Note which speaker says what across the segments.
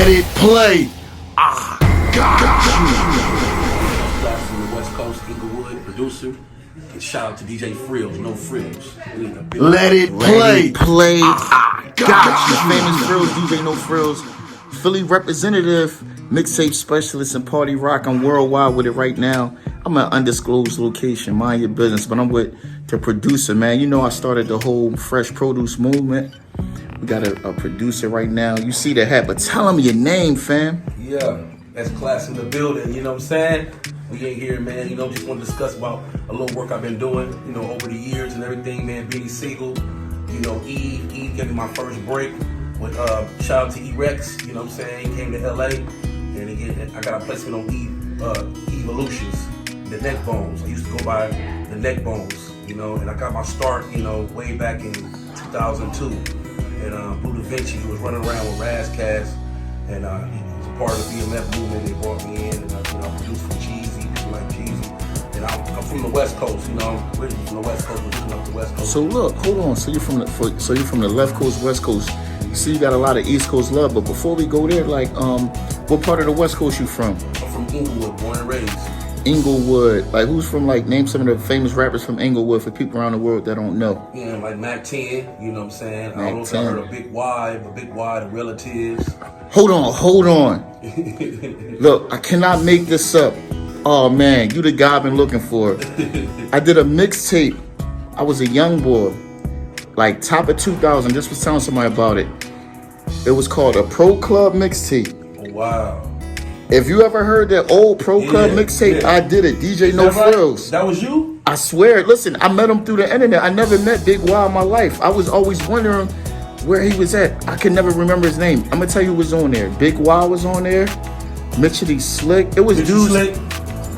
Speaker 1: Let it play. Ah, got
Speaker 2: Class from the West Coast, Inglewood, producer. And shout out to DjNoPhRiLLZ, no frills.
Speaker 1: you. Let it play.
Speaker 3: Play.
Speaker 1: Got you.
Speaker 3: Famous Frills, DjNoPhRiLLZ, Philly representative, mixtape specialist, and party rock. I'm worldwide with it right now. I'm at an undisclosed location, mind your business, but I'm with the producer, man. You know I started the whole fresh produce movement. We got a producer right now. You see the hat, but tell him your name, fam.
Speaker 2: Yeah, that's class in the building, you know what I'm saying? We ain't here, man, you know, just want to discuss about a little work I've been doing, you know, over the years and everything, man. Beanie Siegel, you know, Eve gave me my first break with, shout out to E-Rex, you know what I'm saying? He came to LA, and again, I got a placement on Evolutions, the neck bones. I used to go by the neck bones, you know, and I got my start, you know, way back in 2002. And Blue Da Vinci was running around with Razzcast, and he was a part of the BMF movement. They brought me in, and I produced for Jeezy, people like Jeezy. And I'm from the West Coast, you know, I'm originally from the West Coast, but up the West Coast.
Speaker 3: So look, hold on. So you're from the left coast, West Coast. You see, you got a lot of East Coast love. But before we go there, like, what part of the West Coast you from?
Speaker 2: I'm from Inglewood, born and raised.
Speaker 3: Inglewood. Like, who's from, like, name some of the famous rappers from Inglewood for people around the world that don't know.
Speaker 2: Yeah, like Mac 10, you know what I'm saying?
Speaker 3: Mac
Speaker 2: I don't know if
Speaker 3: 10.
Speaker 2: I heard of Big Y, but Big Y, the relatives.
Speaker 3: Hold on. Look, I cannot make this up. Oh, man, you the guy I've been looking for. I did a mixtape. I was a young boy. Like, top of 2000. Just was telling somebody about it. It was called a Pro Club mixtape.
Speaker 2: Oh, wow.
Speaker 3: If you ever heard that old Pro Club mixtape, I did it. DjNoPhRiLLZ.
Speaker 2: That was you?
Speaker 3: I swear. Listen, I met him through the internet. I never met Big Y in my life. I was always wondering where he was at. I could never remember his name. I'm gonna tell you who was on there. Big Y was on there. Mitchell Slick. It was dudes.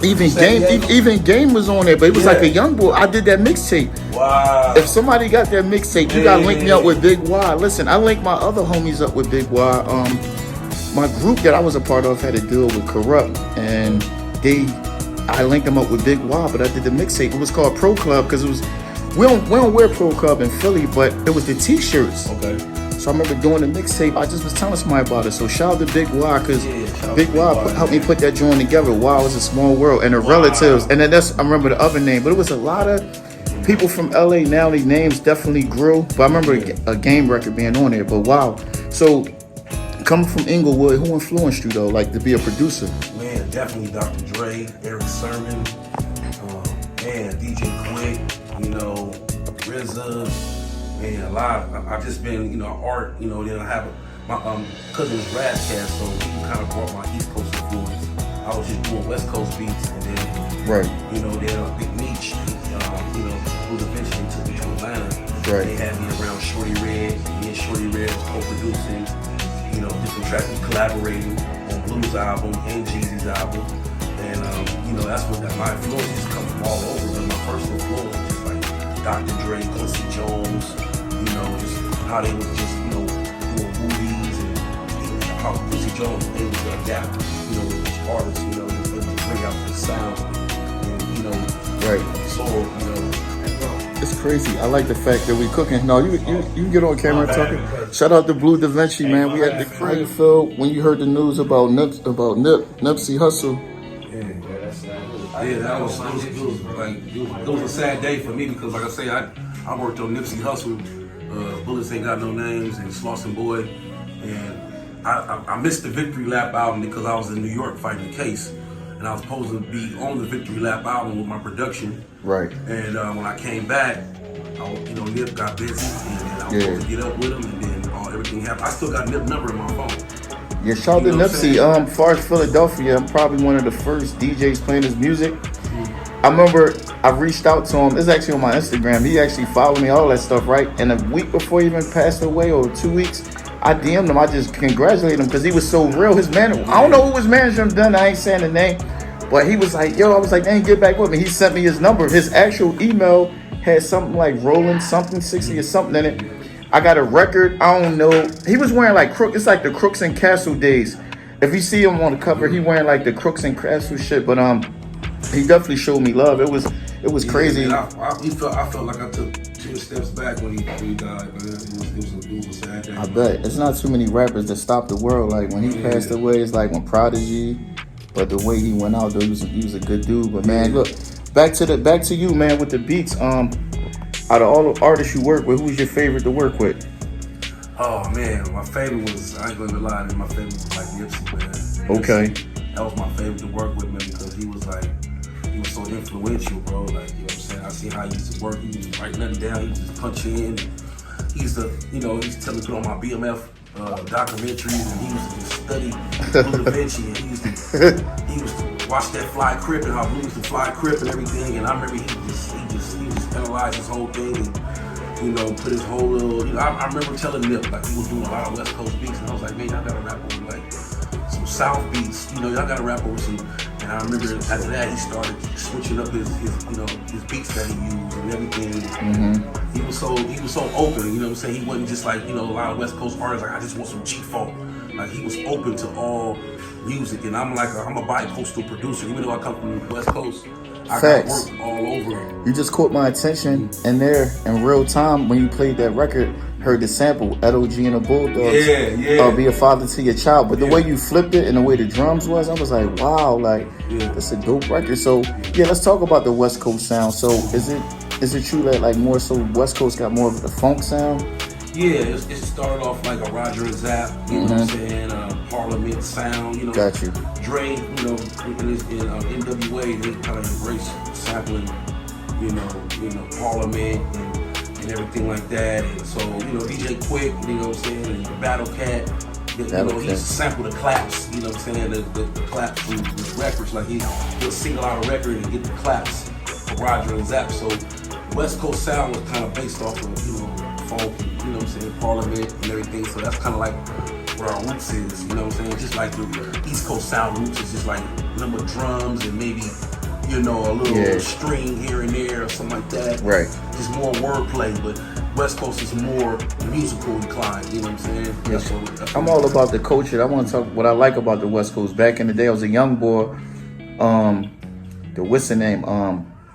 Speaker 3: Even Game was on there, but it was like a young boy. I did that mixtape.
Speaker 2: Wow.
Speaker 3: If somebody got that mixtape, you gotta link me up with Big Y. Listen, I linked my other homies up with Big Y. My group that I was a part of had a deal with Corrupt, and I linked them up with Big Y, but I did the mixtape. It was called Pro Club because it was we don't wear Pro Club in Philly, but it was the T-shirts.
Speaker 2: Okay.
Speaker 3: So I remember doing the mixtape. I just was telling somebody about it. So shout out to Big Y because Big Y helped me put that joint together. Y was a small world, and the relatives, and then I remember the other name, but it was a lot of people from LA. Now these names definitely grew, but I remember a Game record being on there. But wow, so. Coming from Inglewood, who influenced you though, like to be a producer?
Speaker 2: Man, definitely Dr. Dre, Eric Sermon, man, DJ Quick, you know, RZA, man, a lot. I've just been, you know, art, you know, then I have my cousin was Razzcast, so he kind of brought my East Coast influence. I was just doing West Coast beats, and then, you know, then Big Meech, you know, who eventually took me to Atlanta. They had me around Shorty Red, me and Shorty Red was co-producing. You know, different tracks, collaborating on Blues album and Jeezy's album, and you know that's what my influences come from all over. But my first influence was just like Dr. Dre, Quincy Jones, you know, just how they was just doing movies and how Quincy Jones was able to adapt, you know, with each artist, you know, just able to bring out the sound and you know, soul, you know.
Speaker 3: It's crazy. I like the fact that we cooking. No, you can get on camera talking. Shout out to Blue Da Vinci, man. We had the crowd filled when you heard the news about NiPSEY Hussle.
Speaker 2: Yeah, that was it was a sad day for me because, like I say, I worked on NiPSEY Hussle, Bullets Ain't Got No Names, and Slauson Boy, and I missed the Victory Lap album because I was in New York fighting the case. And I was supposed to be on the Victory Lap album with my production. And when I came back, you know, Nip got busy, and then I was supposed to get up with him, and then everything happened. I still got Nip number in my phone.
Speaker 3: Yeah, shout out to NiPSEY. As far as Philadelphia, I'm probably one of the first DJs playing his music. I remember I reached out to him. It's actually on my Instagram. He actually followed me, all that stuff, right? And a week before he even passed away, or 2 weeks, I DM'd him. I just congratulated him because he was so real. His man, I don't know who his manager done. I ain't saying the name, but he was like, "Yo," I was like, "Dang, get back with me." He sent me his number. His actual email had something like Rolling something 60 or something in it. I got a record. I don't know. He was wearing like It's like the Crooks and Castle days. If you see him on the cover, he wearing like the Crooks and Castle shit. But he definitely showed me love. It was crazy.
Speaker 2: Man, I felt like I took taking steps back when he died, man. It was a sad day.
Speaker 3: I bet it's not too many rappers that stopped the world. Like when he passed away, it's like when Prodigy. But the way he went out, though, he was a good dude. But man, look, back to you, man, with the beats. Out of all the artists you work with, who's your favorite to work with?
Speaker 2: Oh man, my favorite was, I ain't gonna lie, my favorite was like NiPSEY, man.
Speaker 3: Okay.
Speaker 2: That was my favorite to work with, man, because he was so influential, bro. Like, you know what I'm saying? I see how he used to work. He didn't write nothing down. He just punch in. He used to, he used to tell me to put on my BMF documentaries, and he used to just study Blue Da Vinci, and he used to watch that Fly Crip and how Blue used to fly Crip and everything. And I remember he just analyzed his whole thing and, put his whole little, I remember telling Nip, like, he was doing a lot of West Coast beats, and I was like, man, y'all gotta rap over like some South beats, y'all gotta rap over some. And I remember after that, he started switching up his beats that he used and everything.
Speaker 3: Mm-hmm.
Speaker 2: He was so open, you know what I'm saying? He wasn't just like, a lot of West Coast artists, like, I just want some G-Funk. Like, he was open to all music, and I'm a bi-coastal producer. Even though I come from the West Coast, I got work all over.
Speaker 3: You just caught my attention in there in real time when you played that record. Heard the sample, LOG and the Bulldogs. Be a father to your child. But the way you flipped it and the way the drums was, I was like, wow, like that's a dope record. So let's talk about the West Coast sound. So is it true that like more so West Coast got more of the funk sound?
Speaker 2: Yeah, it started off like a Roger and Zapp, you know what I'm saying, Parliament sound,
Speaker 3: Got you.
Speaker 2: Dre, in NWA, they kind of embraced sampling, Parliament and everything like that. And so, DJ Quick, you know what I'm saying, and Battle Cat, he used to sample the claps, you know what I'm saying, the claps from the records. Like he'll single out a record and get the claps for Roger and Zapp. So West Coast sound was kind of based off of, funk, you know what I'm saying, Parliament and everything. So that's kind of like where our roots is, you know what I'm saying? Just like the East Coast sound roots is just like number drums and maybe, a little string here and there or something like that.
Speaker 3: Right.
Speaker 2: Just more wordplay, but West Coast is more musical inclined, you know what I'm saying?
Speaker 3: Yes. I'm all about the culture. I want to talk what I like about the West Coast. Back in the day, I was a young boy. What's the name?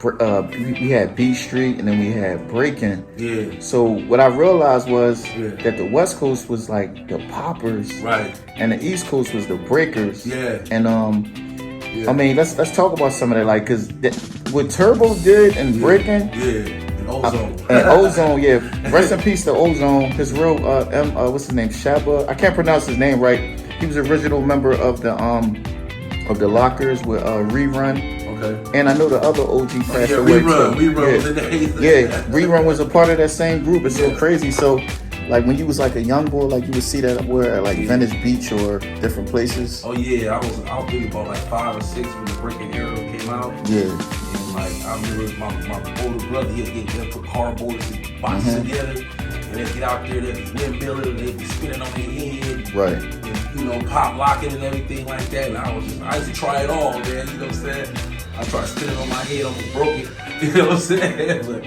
Speaker 3: We had B Street and then we had Breaking. Yeah. So what I realized was that the West Coast was like the poppers,
Speaker 2: right,
Speaker 3: and the East Coast was the breakers.
Speaker 2: Yeah.
Speaker 3: And I mean, let's talk about some of that, like, cause what Turbo did and Breaking.
Speaker 2: And Ozone.
Speaker 3: Ozone, Rest in peace to Ozone. His real what's his name? Shaba. I can't pronounce his name right. He was original member of the Lockers with Rerun. Okay. And I know the other OG passed away too. Rerun was a part of that same group. It's so crazy. So, like when you was like a young boy, like you would see that where at like Venice Beach or different places.
Speaker 2: Oh yeah, I was thinking about like 5 or 6 when the Breaking era came out.
Speaker 3: Yeah.
Speaker 2: And like I remember my older brother, he'd put cardboards and boxes together, and they'd get out there, they'd be windmilling, and they'd be spinning on their head.
Speaker 3: Right.
Speaker 2: And pop locking and everything like that. And I used to try it all, man. You know what I'm saying? I tried spinning on my head, almost broke it. You know what I'm saying? But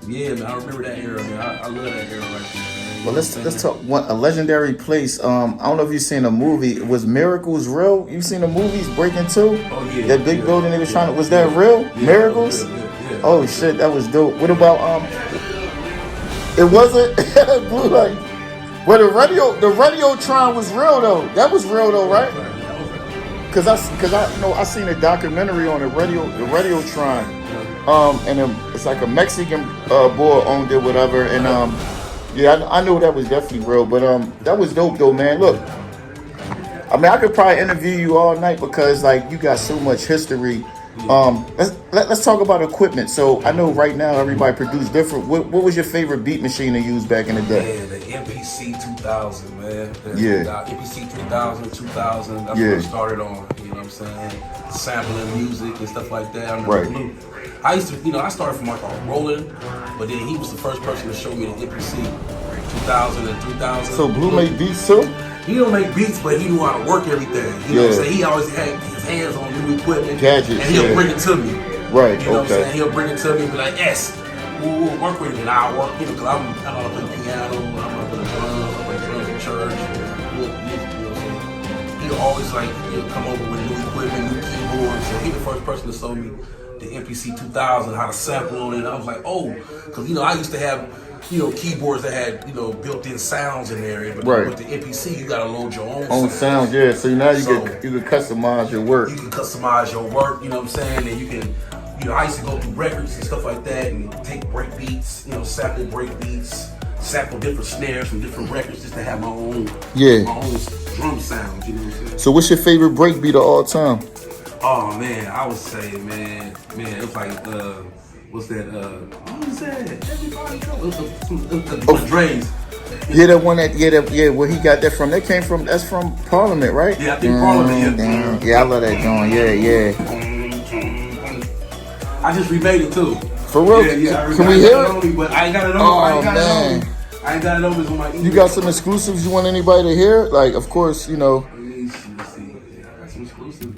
Speaker 2: yeah, man, I remember that era, man. I love that era right there, man.
Speaker 3: Well, let's talk a legendary place. I don't know if you've seen a movie. Was Miracles real? You seen the movies Breaking 2?
Speaker 2: Oh yeah.
Speaker 3: That big building they was trying to. Was that real?
Speaker 2: Yeah,
Speaker 3: Miracles?
Speaker 2: Yeah.
Speaker 3: Oh shit, that was dope. What about It wasn't Blue Light. Well, the Radiotron was real though. That was real though, right? Cause I seen a documentary on the Radiotron, and it's like a Mexican boy owned it, whatever, and I know that was definitely real, but that was dope though, man. Look, I mean, I could probably interview you all night because like you got so much history. Let's talk about equipment. So I know right now everybody produce different. What was your favorite beat machine to use back in the day?
Speaker 2: Man, the MPC 2000, man. MPC 3000, 2000. That's what I started on. You know what I'm saying? Sampling music and stuff like that.
Speaker 3: Right.
Speaker 2: I used to, I started from like Roland, but then he was the first person to show me the MPC 2000 and 3000.
Speaker 3: So Blue made beats too?
Speaker 2: He don't make beats, but he knew how to work everything. You know what I'm saying? He always had his hands on new equipment.
Speaker 3: Gadgets,
Speaker 2: and he'll bring it to me.
Speaker 3: Right,
Speaker 2: you know what I'm saying? He'll bring it to me and be like, yes, we'll work with it. And I'll work, because I know how to play piano, I know how to play drums, I play drums in church. He'll always he'll come over with new equipment, new keyboards. So he's the first person to show me the MPC 2000, how to sample on it. And I was like, oh, because I used to have keyboards that had built-in sounds in there. But
Speaker 3: Right.
Speaker 2: with the MPC, you gotta load your own
Speaker 3: sound. Yeah. So now you can customize your work.
Speaker 2: You can customize your work. You know what I'm saying? And you can. I used to go through records and stuff like that and take break beats, sample break beats, sample different snares from different records just to have my own drum sound, you know what I'm saying?
Speaker 3: So what's your favorite break beat of all time?
Speaker 2: Oh man, I would say, man, it was like, what's that, what was that? Everybody knows. It was Dre's.
Speaker 3: Yeah, that one where he got that from. That's from Parliament, right?
Speaker 2: Yeah, I think Parliament, yeah.
Speaker 3: Yeah, I love that joint, yeah.
Speaker 2: I just remade it too.
Speaker 3: For real?
Speaker 2: Yeah,
Speaker 3: Can we hear it?
Speaker 2: But I ain't got it on.
Speaker 3: Oh, man.
Speaker 2: I ain't got it over on my email.
Speaker 3: You got some exclusives you want anybody to hear? Like, of course,
Speaker 2: Let me see. I got some exclusives.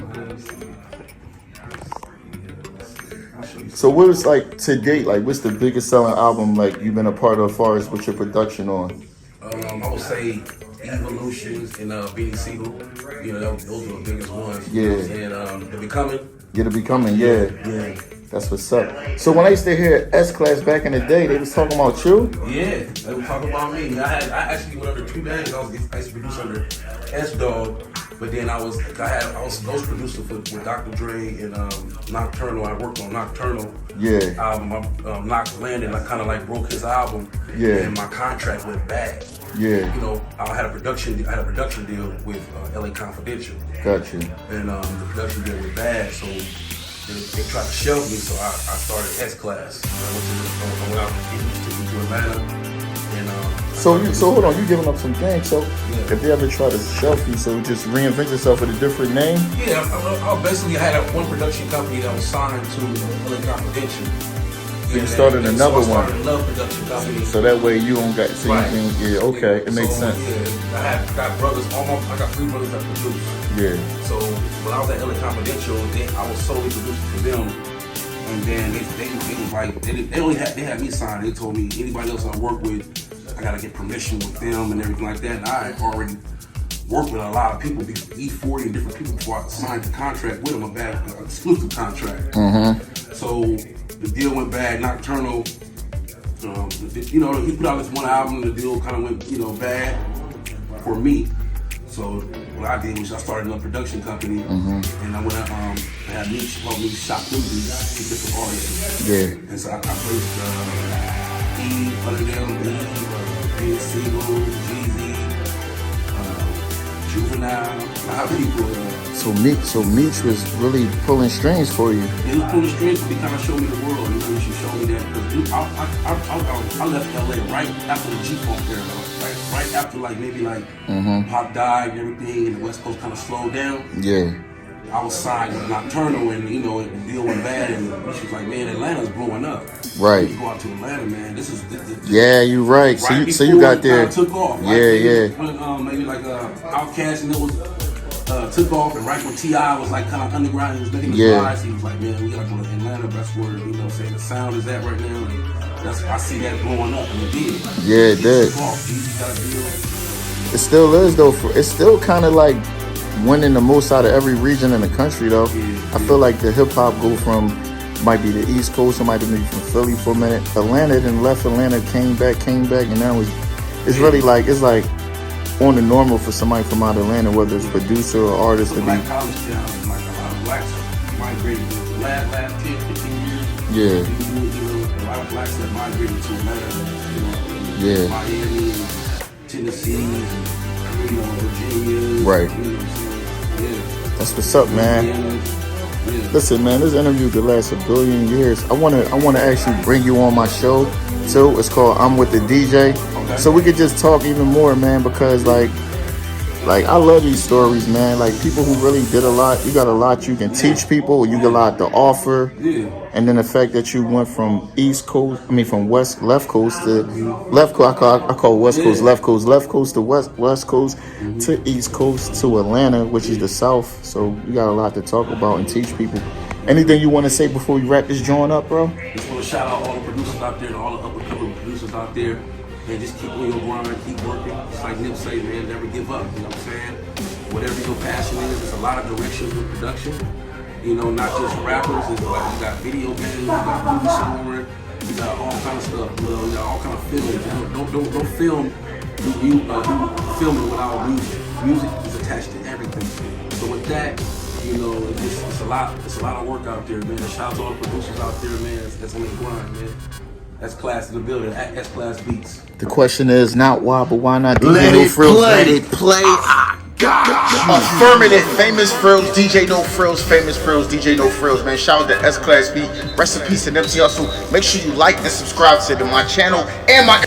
Speaker 2: I'll show you.
Speaker 3: So what is like to date, like what's the biggest selling album like you've been a part of as far as with your production on?
Speaker 2: I would say Evolutions and Beanie Siegel. Those are the biggest ones.
Speaker 3: Yeah.
Speaker 2: And The Becoming.
Speaker 3: Yeah, The Becoming, yeah. That's what's up. So when I used to hear S-Class back in the day, they was talking about you?
Speaker 2: Yeah, they were talking about me. I actually went under two names. I used to produce under S-Dog, but then I was ghost producer with Dr. Dre and Nocturnal. I worked on Nocturnal.
Speaker 3: Yeah.
Speaker 2: Album. Knox landed. I kind of like broke his album.
Speaker 3: Yeah.
Speaker 2: And my contract went bad.
Speaker 3: Yeah.
Speaker 2: I had a production deal with LA Confidential.
Speaker 3: Gotcha.
Speaker 2: And the production deal went bad, so they tried to shelve me. So I started S-Class. I went out to Atlanta. And
Speaker 3: so hold on, you giving up some things. So if they ever try to shelf you, so just reinvent yourself with a different name?
Speaker 2: Yeah, I basically had one production company that was signed to LA Confidential.
Speaker 3: So you started another one.
Speaker 2: I started another production company.
Speaker 3: So that way you don't got so
Speaker 2: Right.
Speaker 3: you can okay, it makes sense.
Speaker 2: Yeah, I got brothers. I got 3 brothers that produce.
Speaker 3: Yeah.
Speaker 2: So when I was at LA Confidential, I was solely producing for them. And then they was like they had me signed. They told me anybody else I work with, I gotta get permission with them and everything like that. And I had already worked with a lot of people, E40 and different people before I signed the contract with them, an exclusive contract.
Speaker 3: Mm-hmm.
Speaker 2: So the deal went bad. Nocturnal, he put out this one album. The deal kind of went, bad for me. So what I did was I started a production company, and I went out. I had me shop them beats to different artists.
Speaker 3: Yeah.
Speaker 2: And so I placed under them, Beanie Siegel, Jeezy, Juvenile, a lot of people.
Speaker 3: So Meech was really pulling strings for you.
Speaker 2: He was pulling strings to kind of show me the world. He should show me that. Because I left LA right after the G-Funk era. Right after maybe Pop died and everything, and the West Coast kind of slowed down.
Speaker 3: Yeah.
Speaker 2: I was signed with Nocturnal, and the deal went bad, and she was like, "Man, Atlanta's blowing up.
Speaker 3: Right.
Speaker 2: You go out to Atlanta, man. This is
Speaker 3: yeah, you're right. So you got there.
Speaker 2: Took off.
Speaker 3: Yeah.
Speaker 2: When, maybe Outkast and it was took off, and right when T.I. was kind of underground, he was making the rise. He was like, "Man, we gotta go to Atlanta. That's where the sound is at right now." And I see that blowing up, and it did.
Speaker 3: Yeah, it did. It still is though. It's still kind of like winning the most out of every region in the country though. I feel like the hip hop go from might be the East Coast, or might be from Philly for a minute. Atlanta, then left Atlanta, came back, and now it's really it's like on the normal for somebody from out of Atlanta, whether it's producer or artist to be.
Speaker 2: Black college town, a lot of blacks migrated the last 10, 15 years.
Speaker 3: Yeah.
Speaker 2: A lot of blacks that migrated to Atlanta, Miami, Tennessee, Virginia.
Speaker 3: Right.
Speaker 2: Yeah.
Speaker 3: That's what's up, man. Listen, man, this interview could last a billion years. I wanna actually bring you on my show too. It's called I'm with the DJ. Okay. So we could just talk even more, man, because like I love these stories, man. Like people who really did a lot. You got a lot you can teach people. You got a lot to offer. Yeah. And then the fact that you went from left coast to left coast. I call West Coast left coast. Left coast to west coast to East Coast to Atlanta, which is the South. So you got a lot to talk about and teach people. Anything you want to say before we wrap this joint up, bro?
Speaker 2: Just want to shout out all the producers out there and all the up-and-coming producers out there. Man, just keep on your grind, keep working. It's like NiPSEY, man, never give up. You know what I'm saying? Whatever your passion is, there's a lot of directions with production. You know, not just rappers. It's like you got video games, you got movie scoring, you got all kind of stuff. You know, you got all kind of films. Don't film filming without music. Music is attached to everything. So with that, you know, it's a lot of work out there, man. Shout out to all the producers out there, man. That's on the grind, man. That's class in the building. That's class beats.
Speaker 3: The question is not why, but why not
Speaker 1: Let it
Speaker 3: DjNoPhRiLLZ?
Speaker 1: play.
Speaker 3: Let it play. Affirmative, famous frills, DjNoPhRiLLZ, famous frills, DjNoPhRiLLZ, man. Shout out to S Class B. Rest in peace to NiPSEY Hussle. Make sure you like and subscribe to my channel and my